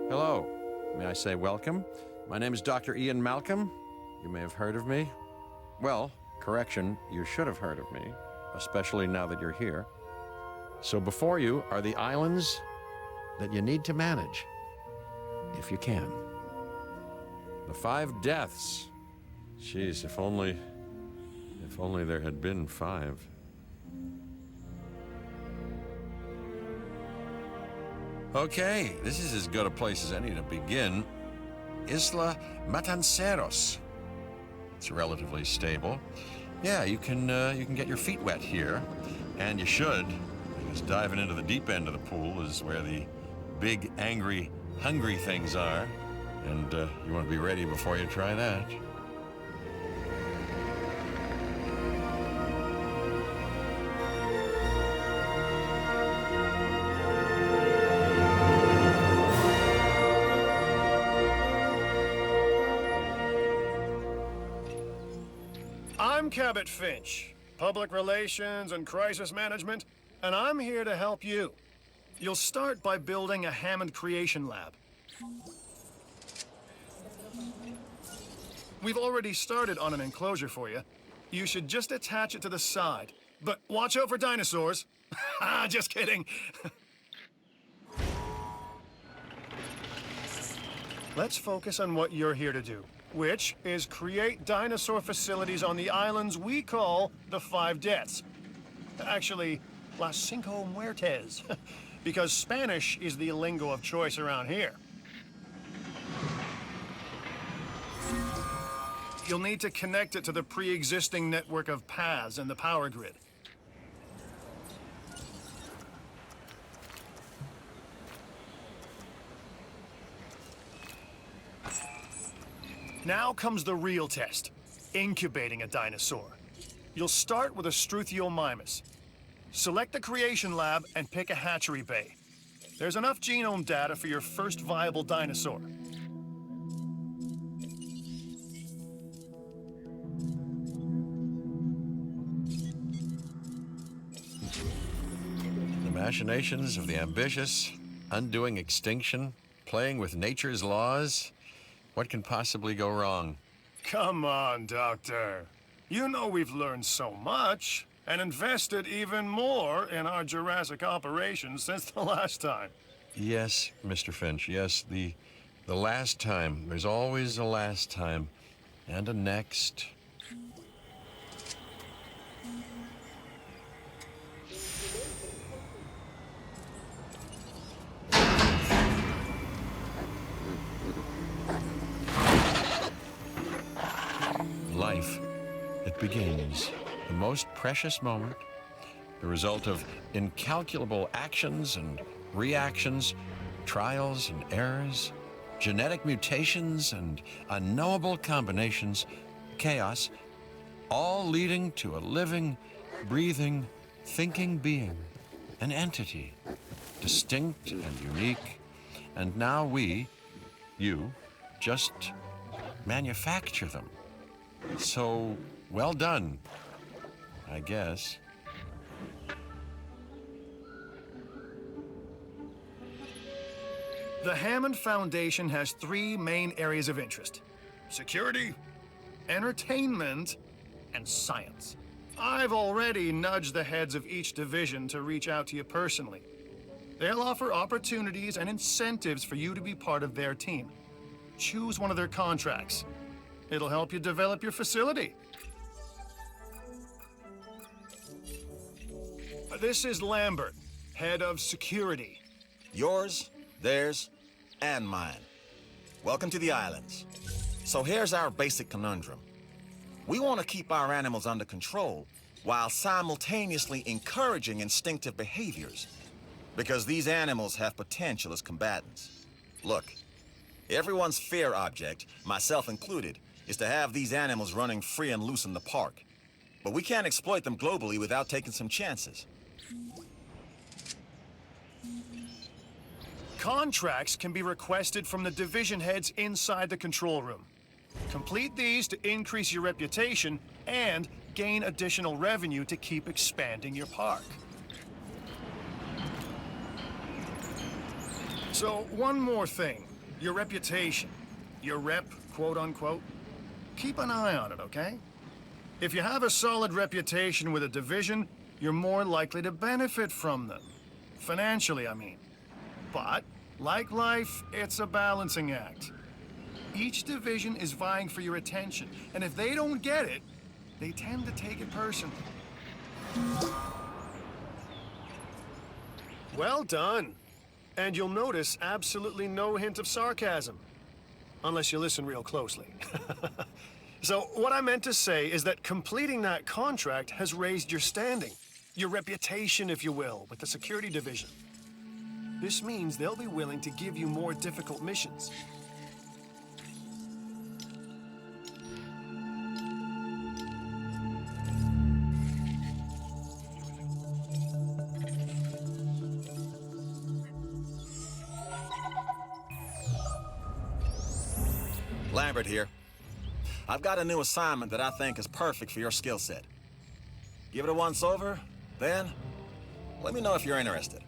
Hello. May I say welcome? My name is Dr. Ian Malcolm. You may have heard of me. Well, correction, you should have heard of me, especially now that you're here. So before you are the islands that you need to manage, if you can. The 5 deaths. Jeez, if only there had been 5. Okay, this is as good a place as any to begin. Isla Matanceros. It's relatively stable. Yeah, you can get your feet wet here, and you should, because diving into the deep end of the pool is where the big, angry, hungry things are, and you want to be ready before you try that. I'm Cabot Finch, Public Relations and Crisis Management, and I'm here to help you. You'll start by building a Hammond Creation Lab. We've already started on an enclosure for you. You should just attach it to the side. But watch out for dinosaurs. Just kidding. Let's focus on what you're here to do, which is create dinosaur facilities on the islands we call the 5 Deaths. Actually, Las Cinco Muertes, because Spanish is the lingo of choice around here. You'll need to connect it to the pre-existing network of paths and the power grid. Now comes the real test, incubating a dinosaur. You'll start with a Struthiomimus. Select the creation lab and pick a hatchery bay. There's enough genome data for your first viable dinosaur. The machinations of the ambitious, undoing extinction, playing with nature's laws. What can possibly go wrong? Come on, Doctor. You know we've learned so much and invested even more in our Jurassic operations since the last time. Yes, Mr. Finch, yes, the last time. There's always a last time. And a next. Life, it begins. The most precious moment, the result of incalculable actions and reactions, trials and errors, genetic mutations and unknowable combinations, chaos, all leading to a living, breathing, thinking being, an entity, distinct and unique. And now we, you, just manufacture them. So, well done, I guess. The Hammond Foundation has 3 main areas of interest: security, entertainment, and science. I've already nudged the heads of each division to reach out to you personally. They'll offer opportunities and incentives for you to be part of their team. Choose one of their contracts. It'll help you develop your facility. This is Lambert, head of security. Yours, theirs, and mine. Welcome to the islands. So here's our basic conundrum. We want to keep our animals under control while simultaneously encouraging instinctive behaviors, because these animals have potential as combatants. Look, everyone's fear object, myself included, is to have these animals running free and loose in the park. But we can't exploit them globally without taking some chances. Contracts can be requested from the division heads inside the control room. Complete these to increase your reputation and gain additional revenue to keep expanding your park. So, one more thing. Your reputation. Your rep, quote unquote. Keep an eye on it, okay? If you have a solid reputation with a division, you're more likely to benefit from them. Financially, I mean. But, like life, it's a balancing act. Each division is vying for your attention, and if they don't get it, they tend to take it personally. Well done. And you'll notice absolutely no hint of sarcasm. Unless you listen real closely. So, what I meant to say is that completing that contract has raised your standing. Your reputation, if you will, with the security division. This means they'll be willing to give you more difficult missions. Lambert here. I've got a new assignment that I think is perfect for your skill set. Give it a once-over, then let me know if you're interested.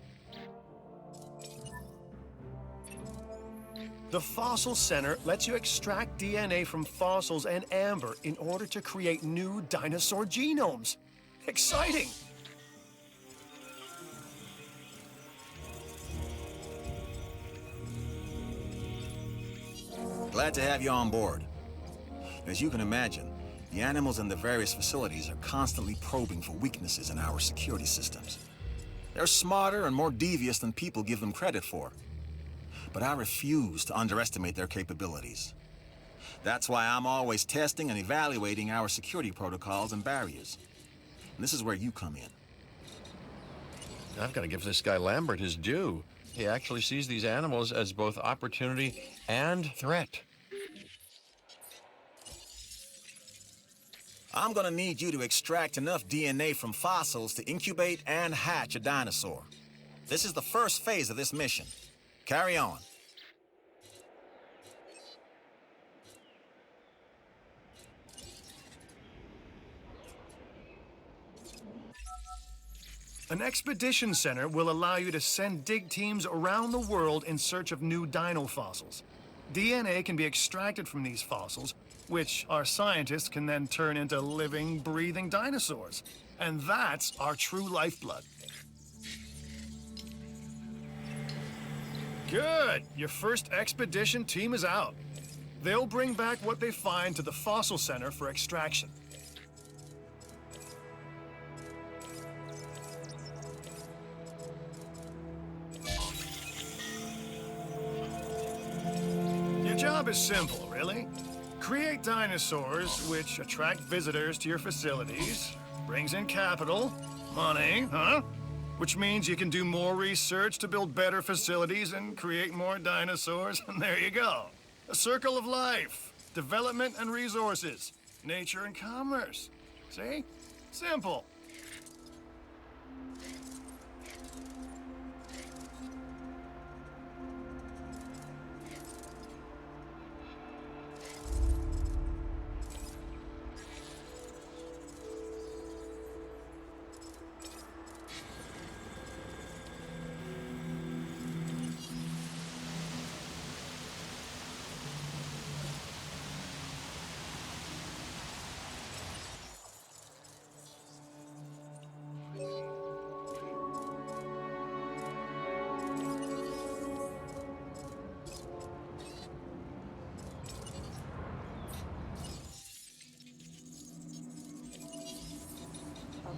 The Fossil Center lets you extract DNA from fossils and amber in order to create new dinosaur genomes. Exciting! Glad to have you on board. As you can imagine, the animals in the various facilities are constantly probing for weaknesses in our security systems. They're smarter and more devious than people give them credit for. But I refuse to underestimate their capabilities. That's why I'm always testing and evaluating our security protocols and barriers. And this is where you come in. I've got to give this guy Lambert his due. He actually sees these animals as both opportunity and threat. I'm gonna need you to extract enough DNA from fossils to incubate and hatch a dinosaur. This is the first phase of this mission. Carry on. An expedition center will allow you to send dig teams around the world in search of new dino fossils. DNA can be extracted from these fossils, which our scientists can then turn into living, breathing dinosaurs. And that's our true lifeblood. Good! Your first expedition team is out. They'll bring back what they find to the Fossil Center for extraction. Your job is simple, really. Create dinosaurs, which attract visitors to your facilities, brings in capital, money, huh? Which means you can do more research to build better facilities and create more dinosaurs, and there you go. A circle of life, development and resources, nature and commerce. See? Simple.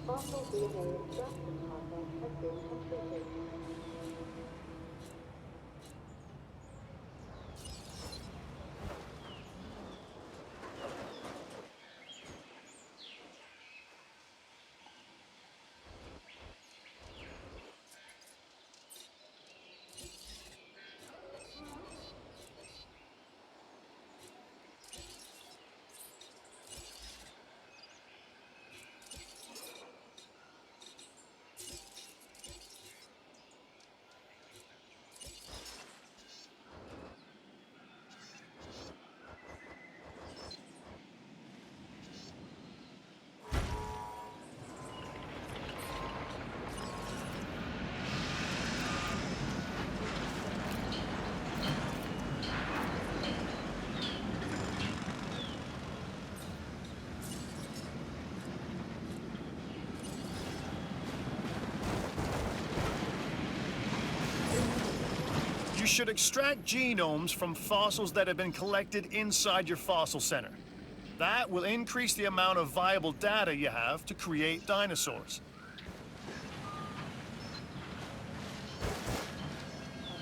Fossil DNA extraction process has been completed. should extract genomes from fossils that have been collected inside your fossil center. That will increase the amount of viable data you have to create dinosaurs.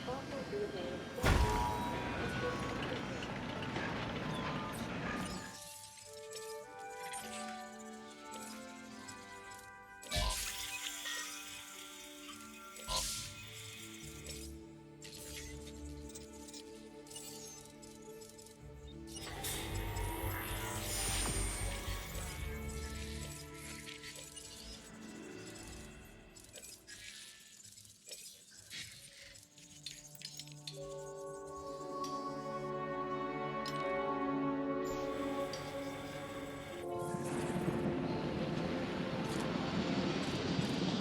Fossil DNA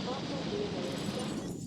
fossil DNA extraction.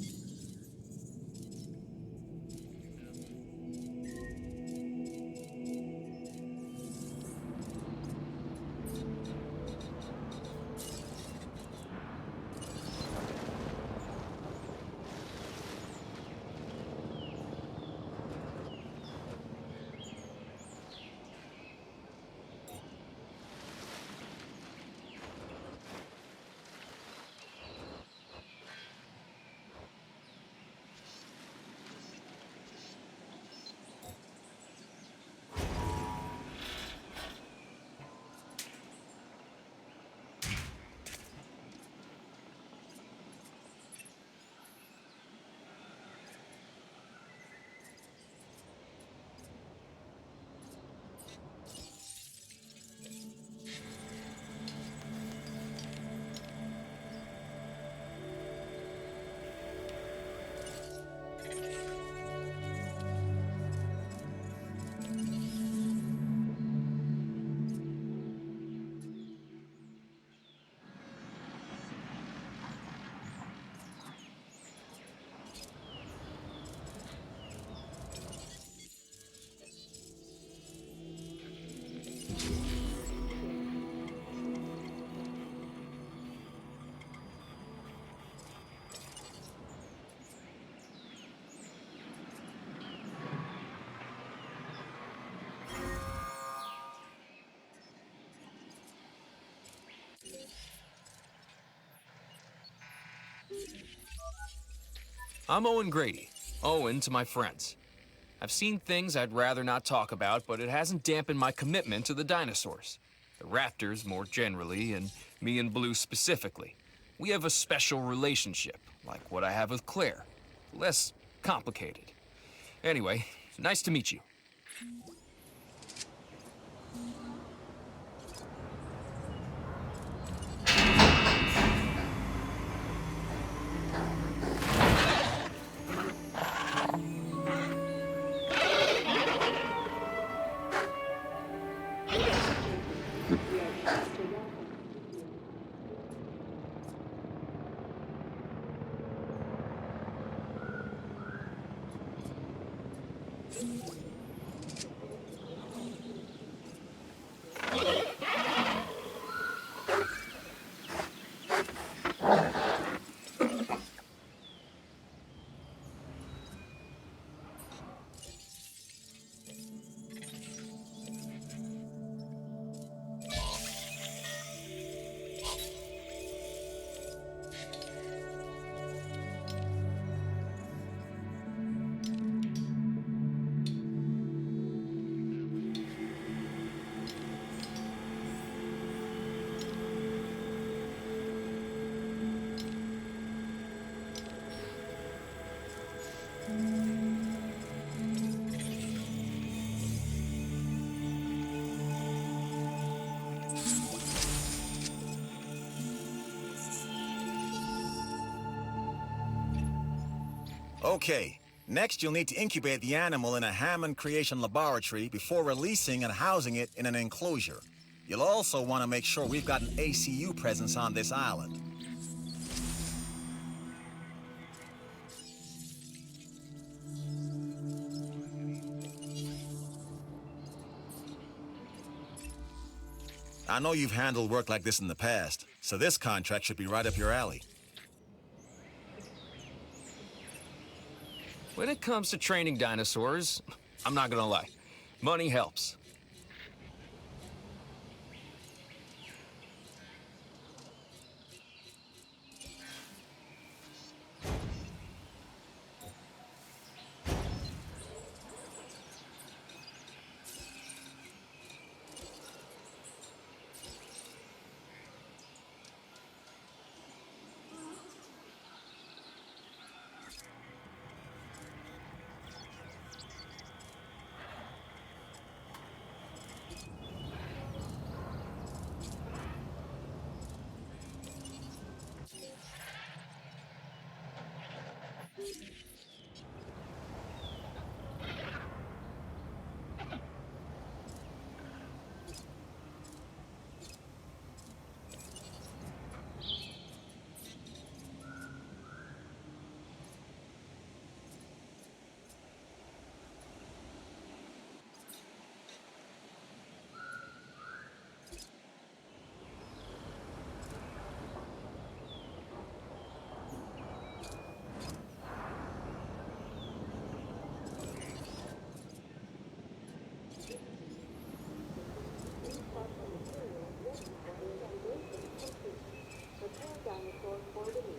I'm Owen Grady. Owen to my friends. I've seen things I'd rather not talk about, but it hasn't dampened my commitment to the dinosaurs. The raptors more generally, and me and Blue specifically. We have a special relationship, like what I have with Claire. Less complicated. Anyway, nice to meet you. Okay, next you'll need to incubate the animal in a Hammond creation laboratory before releasing and housing it in an enclosure. You'll also want to make sure we've got an ACU presence on this island. I know you've handled work like this in the past, so this contract should be right up your alley. When it comes to training dinosaurs, I'm not gonna lie, money helps. Prepare dinosaurs for the meeting.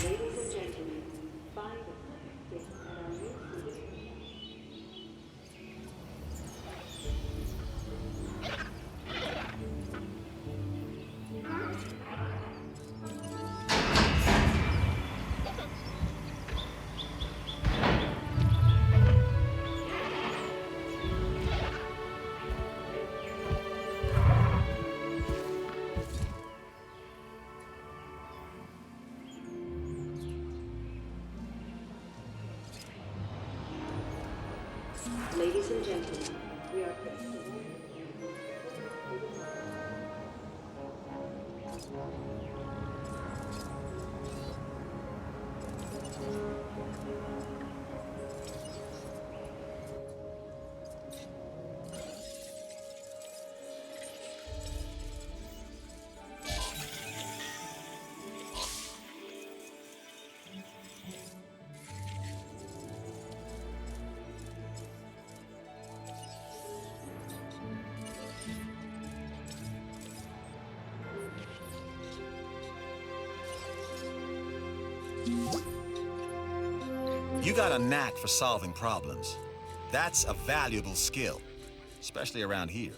Ladies and gentlemen, find the perfect fit at our new studio. Ladies and gentlemen, we are You got a knack for solving problems. That's a valuable skill, especially around here.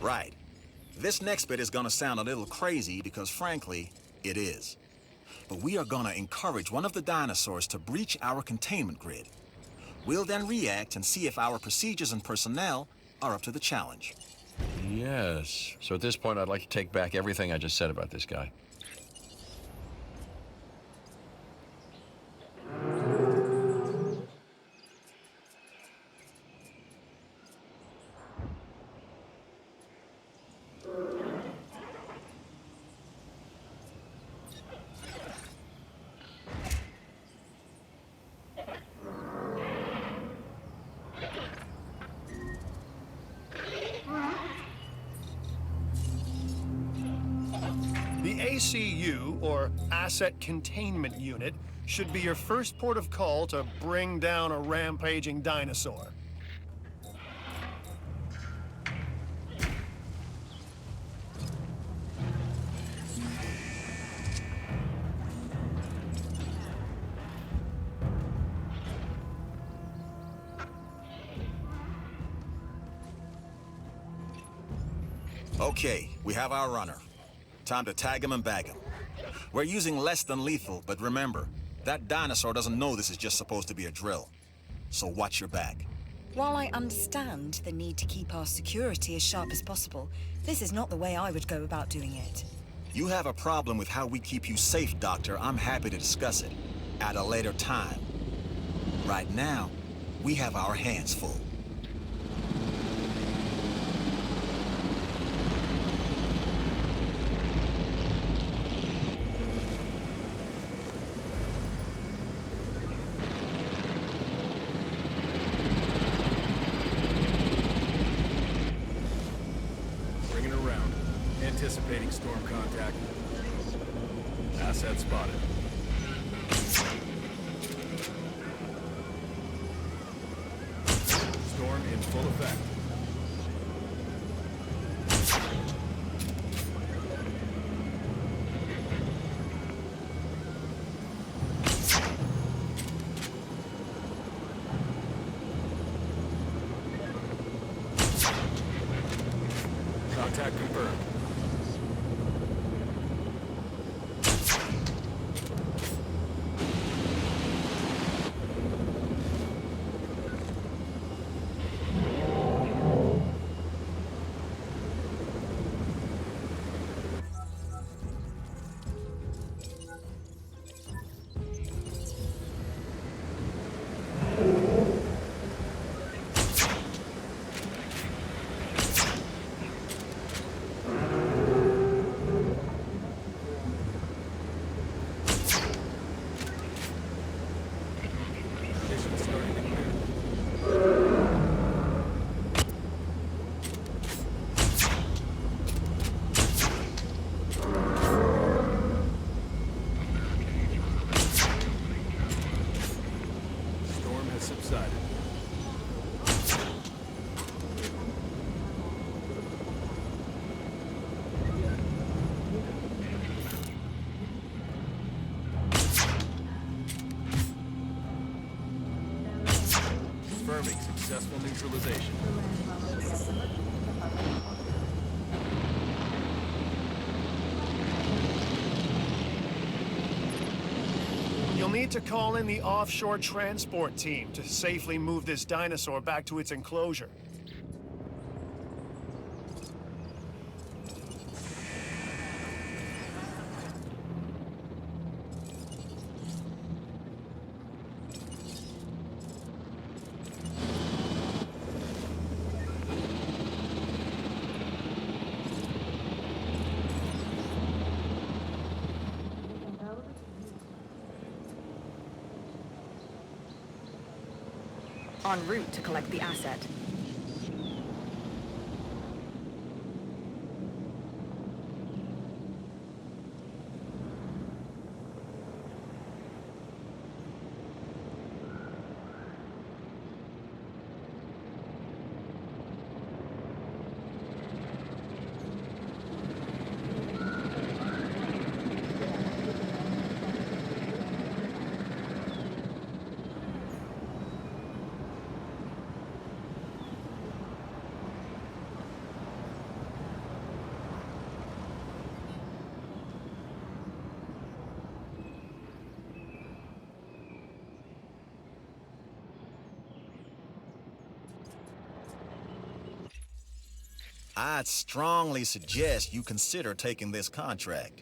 Right. This next bit is gonna sound a little crazy because, frankly, it is. But we are gonna encourage one of the dinosaurs to breach our containment grid. We'll then react and see if our procedures and personnel are up to the challenge. Yes. So at this point, I'd like to take back everything I just said about this guy. The ACU, or Asset Containment Unit, should be your first port of call to bring down a rampaging dinosaur. Okay, we have our runner. Time to tag him and bag him. We're using less than lethal, but remember, that dinosaur doesn't know this is just supposed to be a drill. So watch your back. While I understand the need to keep our security as sharp as possible, this is not the way I would go about doing it. You have a problem with how we keep you safe, Doctor. I'm happy to discuss it at a later time. Right now, we have our hands full. Bringing around. Anticipating storm contact. Asset spotted. Storm in full effect. Contact confirmed. Conditions starting to clear. Storm has subsided. Confirming successful neutralization. You'll need to call in the offshore transport team to safely move this dinosaur back to its enclosure. En route to collect the asset. I'd strongly suggest you consider taking this contract.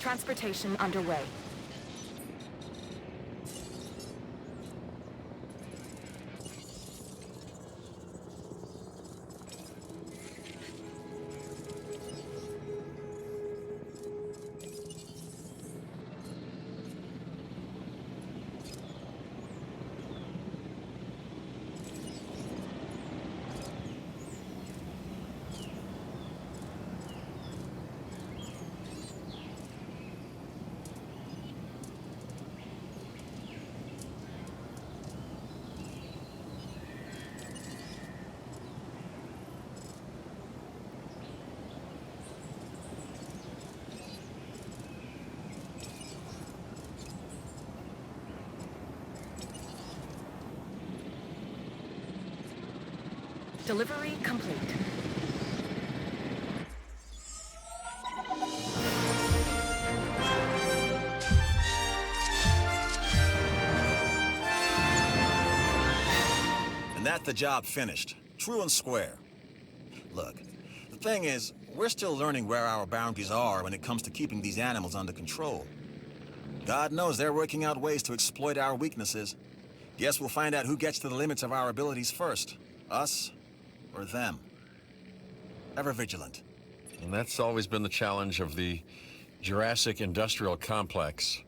Transportation underway. Delivery complete. And that's the job finished. True and square. Look, the thing is, we're still learning where our boundaries are when it comes to keeping these animals under control. God knows they're working out ways to exploit our weaknesses. Guess we'll find out who gets to the limits of our abilities first. Us or them. Ever vigilant. And that's always been the challenge of the Jurassic industrial complex.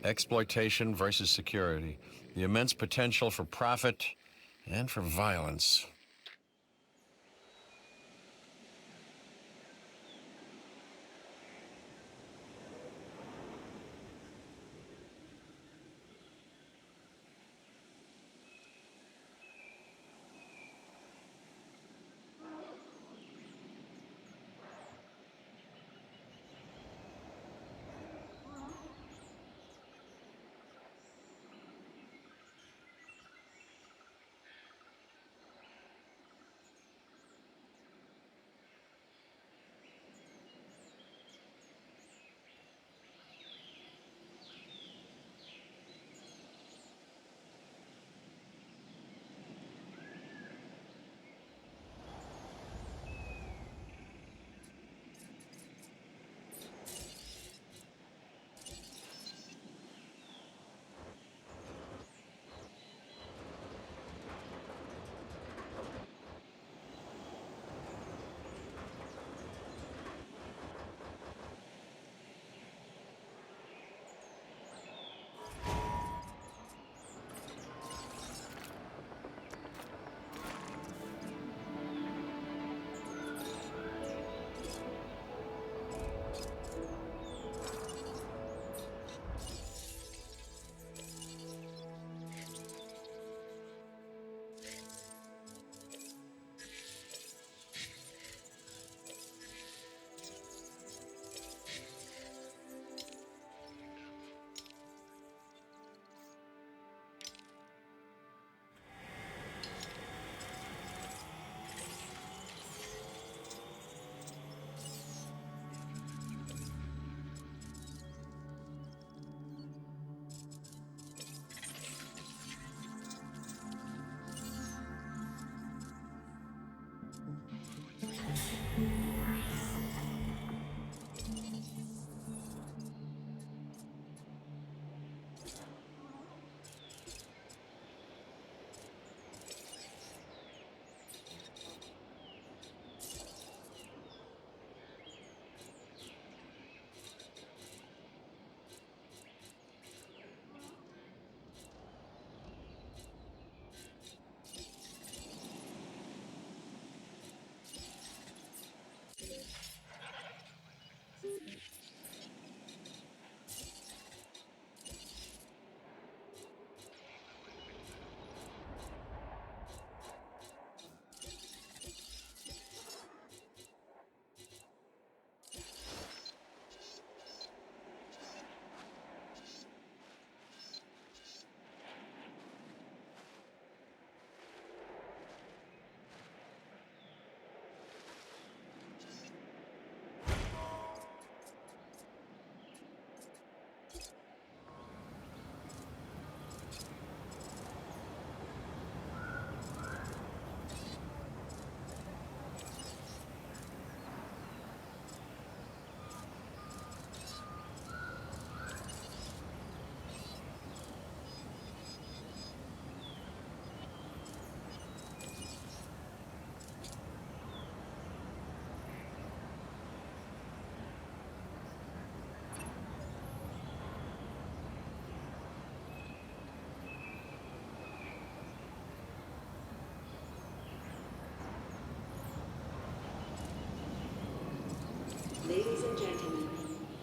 Exploitation versus security. The immense potential for profit and for violence.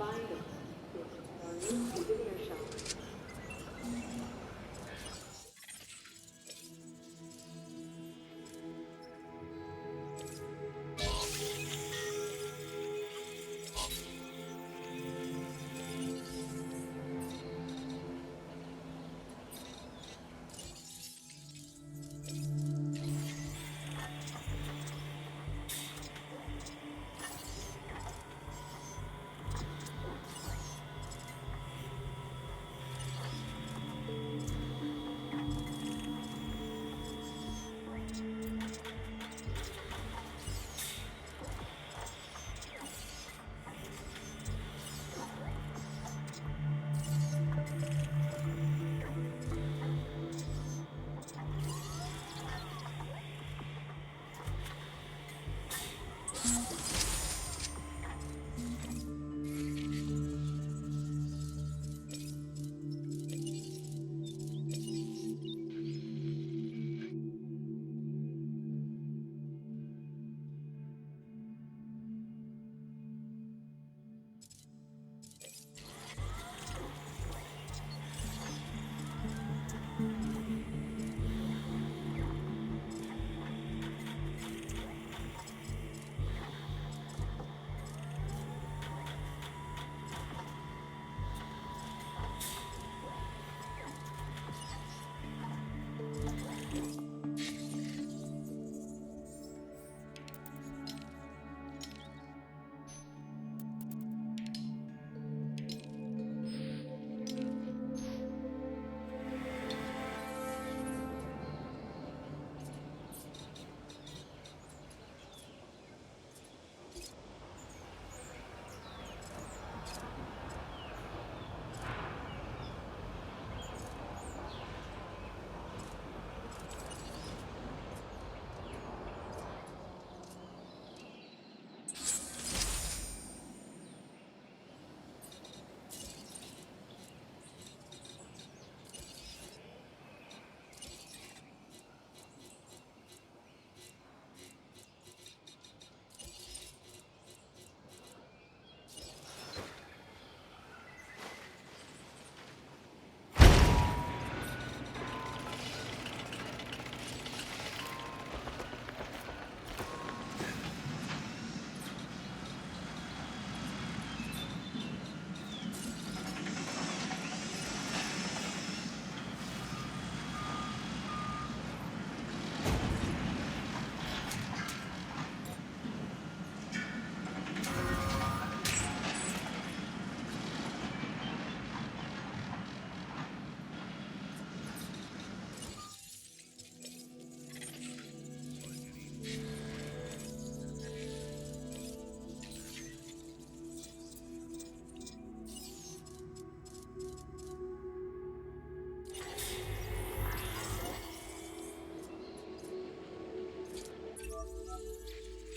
Find us at our new exhibitor shop.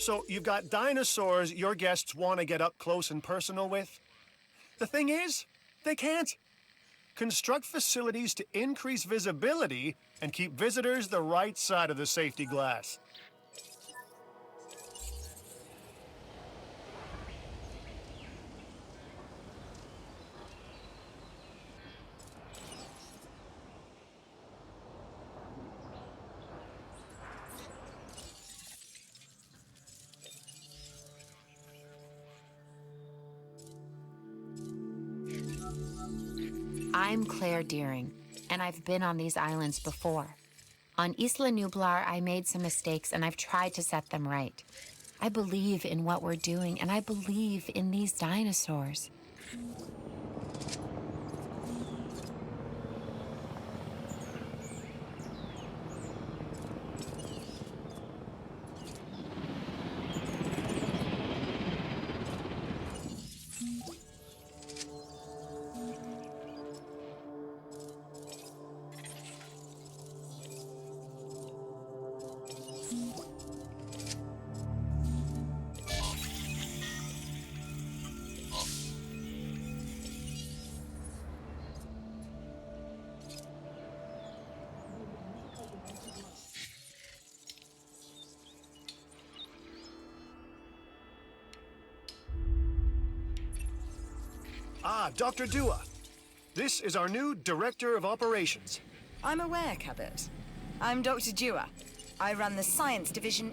So you've got dinosaurs your guests want to get up close and personal with. The thing is, they can't. Construct facilities to increase visibility and keep visitors the right side of the safety glass. I'm Claire Deering, and I've been on these islands before. On Isla Nublar, I made some mistakes, and I've tried to set them right. I believe in what we're doing, and I believe in these dinosaurs. Ah, Dr. Dua. This is our new Director of Operations. I'm aware, Cabot. I'm Dr. Dewar. I run the Science Division